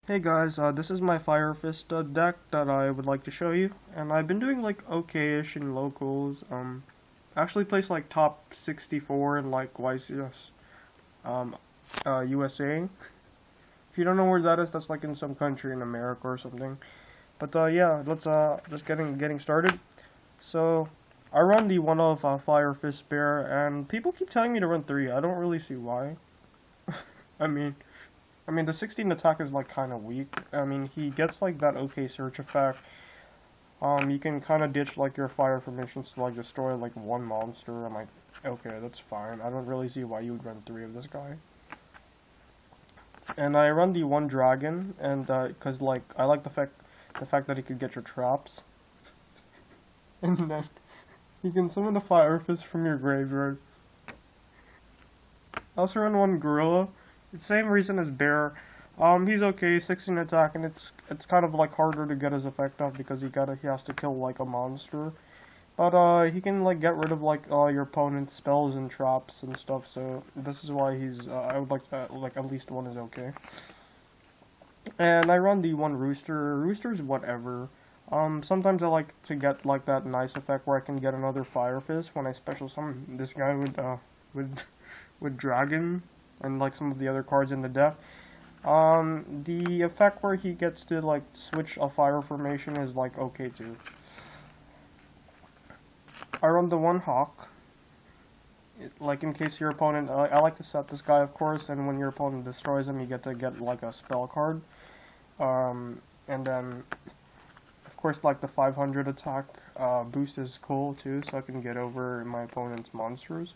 Hey guys, this is my Fire Fist deck that I would like to show you, and I've been doing like okay-ish in locals. Actually placed like top 64 in like YCS, um, USA. If you don't know where that is, that's like in some country in America or something. But yeah, let's just getting started. So I run the one of Fire Fist Bear, and people keep telling me to run three. I don't really see why. I mean. I mean, the 16 attack is like kind of weak. I mean, he gets like that okay search effect. You can kind of ditch like your fire formations to like destroy like one monster. I'm like, okay, that's fine. I don't really see why you would run three of this guy. And I run the one dragon, and cause like I like the fact that he could get your traps, and then you can summon the fire fist from your graveyard. I also run one gorilla. Same reason as bear. He's okay, 16 attack, and it's kind of like harder to get his effect off because he has to kill like a monster. But he can like get rid of like your opponent's spells and traps and stuff. So this is why he's I would like at least one is okay. And I run the one rooster. Rooster's whatever. Sometimes I like to get like that nice effect where I can get another fire fist when I special summon this guy with with dragon and like some of the other cards in the deck. The effect where he gets to like switch a fire formation is like okay too. I run the one hawk. Like in case your opponent, I like to set this guy of course, and when your opponent destroys him, you get to get like a spell card. And then of course like the 500 attack boost is cool too, so I can get over my opponent's monsters.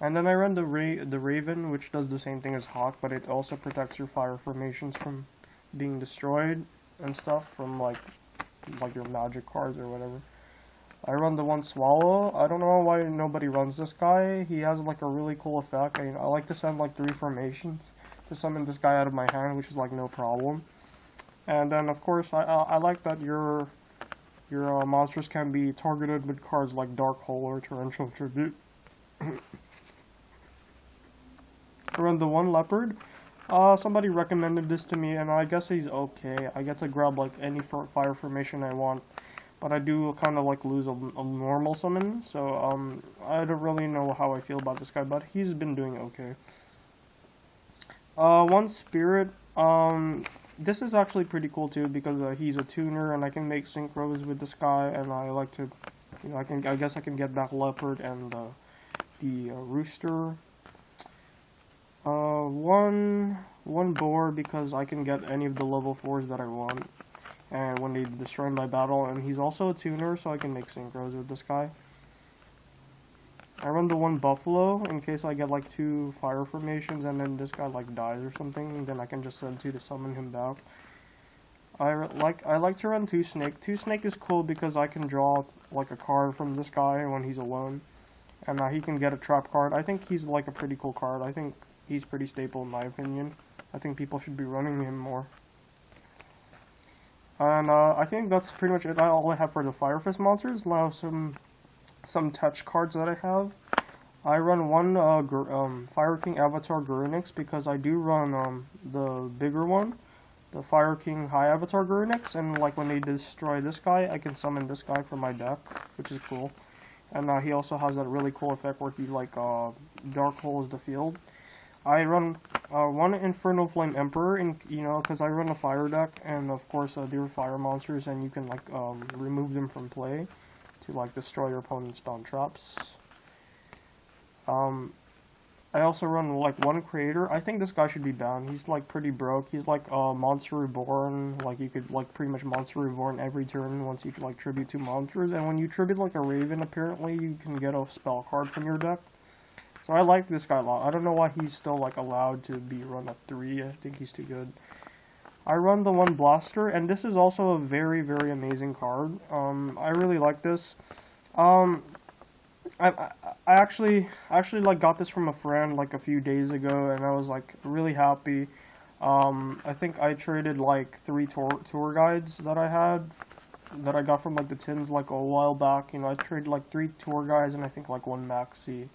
And then I run the Raven, which does the same thing as Hawk, but it also protects your fire formations from being destroyed and stuff from like your magic cards or whatever. I run the one Swallow. I don't know why nobody runs this guy. He has like a really cool effect. I like to send like 3 formations to summon this guy out of my hand, which is like no problem. And then of course I like that your monsters can be targeted with cards like Dark Hole or Torrential Tribute. I run the one leopard. Somebody recommended this to me, and I guess he's okay. I get to grab like any fire formation I want, but I do kind of like lose a normal summon. So I don't really know how I feel about this guy, but he's been doing okay. One spirit. This is actually pretty cool too because he's a tuner, and I can make synchros with this guy, and I like to, I guess I can get back leopard and the rooster. One boar because I can get any of the level 4s that I want, and when they destroy my battle, and he's also a tuner, so I can make synchros with this guy. I run the one buffalo in case I get like 2 fire formations, and then this guy like dies or something, and then I can just send 2 to summon him back. I like to run 2 snake. 2 snake is cool because I can draw like a card from this guy when he's alone, and he can get a trap card. I think he's like a pretty cool card. I think he's pretty staple in my opinion. I think people should be running him more. And I think that's pretty much it. All I have for the Fire Fist monsters. Now some touch cards that I have. I run one Fire King Avatar Gurunix because I do run the bigger one, the Fire King High Avatar Gurunix, and like when they destroy this guy, I can summon this guy from my deck, which is cool. And he also has that really cool effect where he like dark holes the field. I run one Infernal Flame Emperor, because I run a fire deck, and of course they're fire monsters, and you can like remove them from play to like destroy your opponent's bound traps. I also run like one Creator. I think this guy should be banned. He's like pretty broke. He's like Monster Reborn. Like you could like pretty much Monster Reborn every turn once you like tribute 2 monsters, and when you tribute like a Raven, apparently you can get a spell card from your deck. So I like this guy a lot. I don't know why he's still like allowed to be run at 3. I think he's too good. I run the one Blaster, and this is also a very, very amazing card. I really like this. I actually like got this from a friend like a few days ago, and I was like really happy. I think I traded like 3 tour guides that I got from like the tins like a while back. I traded like 3 tour guides and I think like 1 maxi.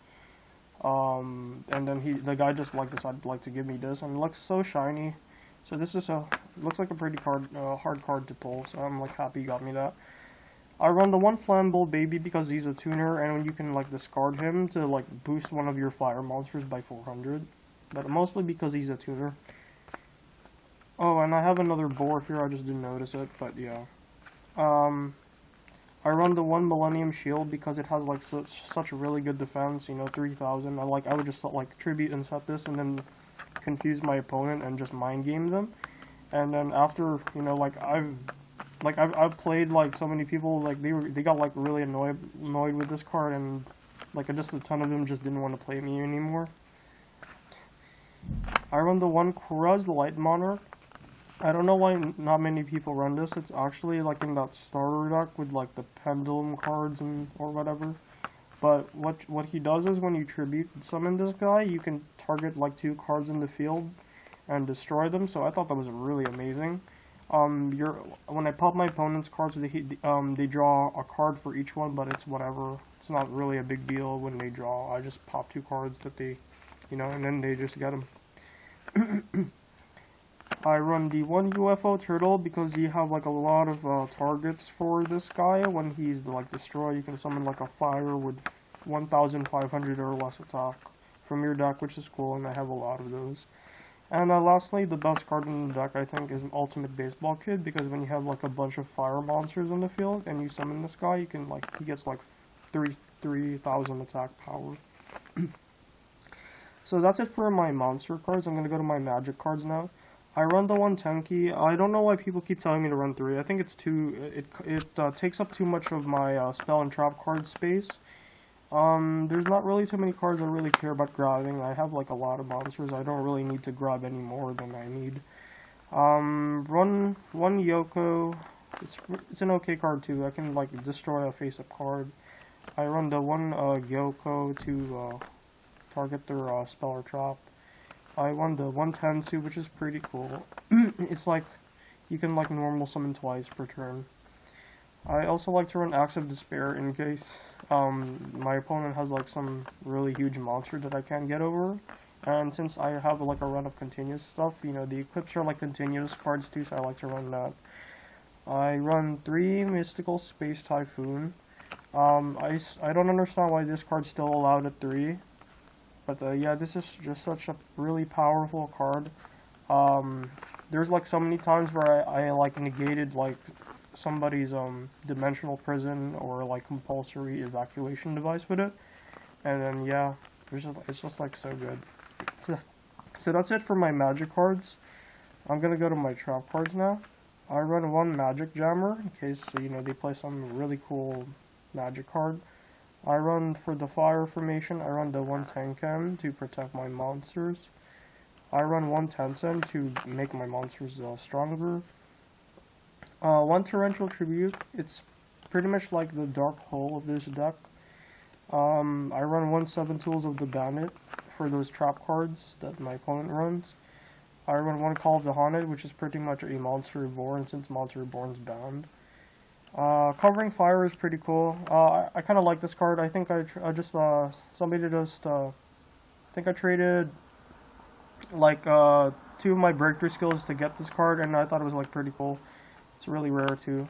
And then the guy just like decided like to give me this, and it looks so shiny. So this is looks like a pretty hard card to pull, so I'm like happy you got me that. I run the one Flammable Baby because he's a tuner, and you can like discard him to like boost one of your fire monsters by 400. But mostly because he's a tuner. Oh, and I have another boar here, I just didn't notice it, but yeah. I run the one Millennium Shield because it has like such a really good defense, you know, 3000. I would just like tribute and set this and then confuse my opponent and just mind game them. And then after, you know, I've played like so many people, like they got like really annoyed with this card, and like just a ton of them just didn't want to play me anymore. I run the one Kruz Light Monarch. I don't know why not many people run this. It's actually like in that starter deck with like the pendulum cards and or whatever. But what he does is when you tribute summon this guy, you can target like 2 cards in the field and destroy them. So I thought that was really amazing. When I pop my opponent's cards, they draw a card for each one, but it's whatever. It's not really a big deal when they draw. I just pop 2 cards that they, you know, and then they just get them. I run the one UFO Turtle because you have like a lot of targets for this guy. When he's like destroyed, you can summon like a fire with 1500 or less attack from your deck, which is cool, and I have a lot of those. And lastly, the best card in the deck I think is an Ultimate Baseball Kid, because when you have like a bunch of fire monsters in the field and you summon this guy, you can like, he gets like 3000 attack power. So that's it for my monster cards. I'm gonna go to my magic cards now. I run the one Tenki. I don't know why people keep telling me to run 3. I think it's it takes up too much of my spell and trap card space. There's not really too many cards I really care about grabbing. I have like a lot of monsters. I don't really need to grab any more than I need. Run one Yoko. It's an okay card too. I can like destroy a face-up card. I run the one Yoko to target their spell or trap. I run the one Tensu, which is pretty cool. It's like, you can like normal summon twice per turn. I also like to run Axe of Despair in case my opponent has like some really huge monster that I can't get over. And since I have like a run of continuous stuff, you know, the equips are like continuous cards too, so I like to run that. I run 3 Mystical Space Typhoon. I don't understand why this card's still allowed at 3. But yeah, this is just such a really powerful card. There's like so many times where I like negated like somebody's dimensional prison or like compulsory evacuation device with it, and then yeah, it's just like so good. So that's it for my magic cards. I'm gonna go to my trap cards now. I run one Magic Jammer in case, you know, they play some really cool magic card. I run for the fire formation, I run the one Tenken to protect my monsters. I run one Tensen to make my monsters stronger. One Torrential Tribute, it's pretty much like the dark hole of this deck. I run one 7 Tools of the Bandit for those trap cards that my opponent runs. I run one Call of the Haunted, which is pretty much a Monster Reborn since Monster Reborn's banned. Covering Fire is pretty cool. I kind of like this card. I think I think I traded like 2 of my breakthrough skills to get this card, and I thought it was like pretty cool. It's really rare too,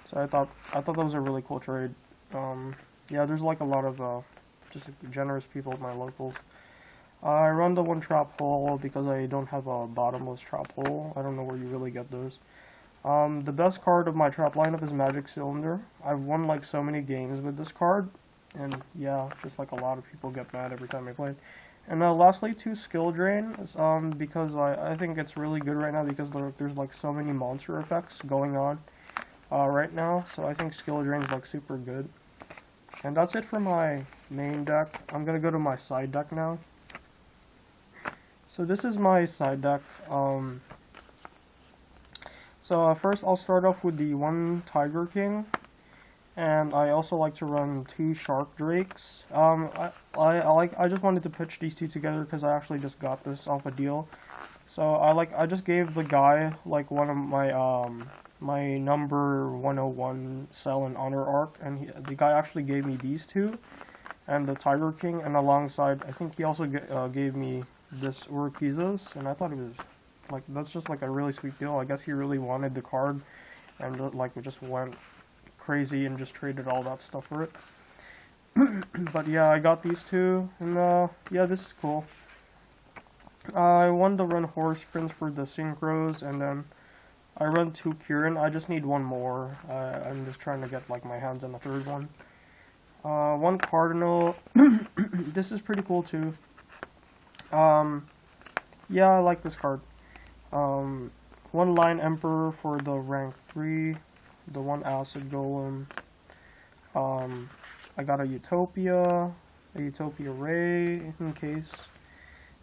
so I thought that was a really cool trade. Yeah, there's like a lot of just generous people at my locals. I run the one Trap Hole because I don't have a bottomless Trap Hole. I don't know where you really get those. The best card of my trap lineup is Magic Cylinder. I've won like so many games with this card, and yeah, just like a lot of people get mad every time I play it. And lastly, 2 Skill Drain, because I think it's really good right now because there's like so many monster effects going on right now, so I think Skill Drain is like super good. And that's it for my main deck. I'm gonna go to my side deck now. So this is my side deck. So first I'll start off with the one Tiger King, and I also like to run 2 Shark Drakes. I just wanted to pitch these 2 together because I actually just got this off a deal. So I just gave the guy like one of my my number 101 Cell and Honor Arc, and the guy actually gave me these 2, and the Tiger King, and alongside I think he also gave me this Urquiza's, and I thought it was like that's just like a really sweet deal. I guess he really wanted the card, and like we just went crazy and just traded all that stuff for it. But yeah, I got these two, and yeah, this is cool. I wanted to run horse prints for the synchros, and then I run 2 Kieran. I just need one more. I'm just trying to get like my hands on the third one. 1 Cardinal. This is pretty cool too. Yeah, I like this card. 1 Lion Emperor for the rank 3. The 1 Acid Golem. I got a Utopia Ray in case.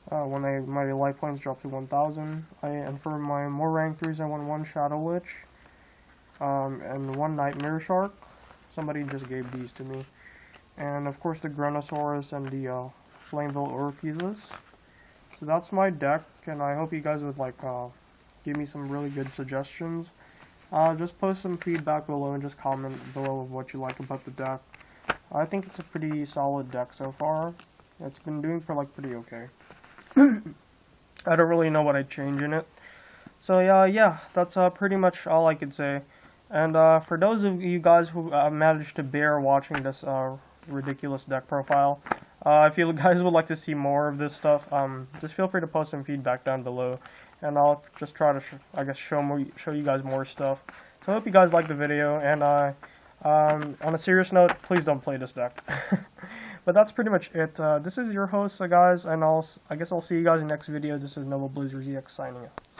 When my life points drop to 1,000. And for my more rank 3s, I want 1 Shadow Witch. And 1 Nightmare Shark. Somebody just gave these to me. And of course the Grenosaurus and the Flameville Orpheus. So that's my deck, and I hope you guys would like give me some really good suggestions. Just post some feedback below and just comment below what you like about the deck. I think it's a pretty solid deck so far. It's been doing pretty okay. I don't really know what I'd change in it. So yeah, that's pretty much all I could say. And for those of you guys who managed to bear watching this ridiculous deck profile, if you guys would like to see more of this stuff, just feel free to post some feedback down below, and I'll just try to, I guess, show you guys more stuff. So I hope you guys liked the video, and on a serious note, please don't play this deck. But that's pretty much it. This is your host, guys, and I guess I'll see you guys in the next video. This is Nova Blizzard ZX signing out.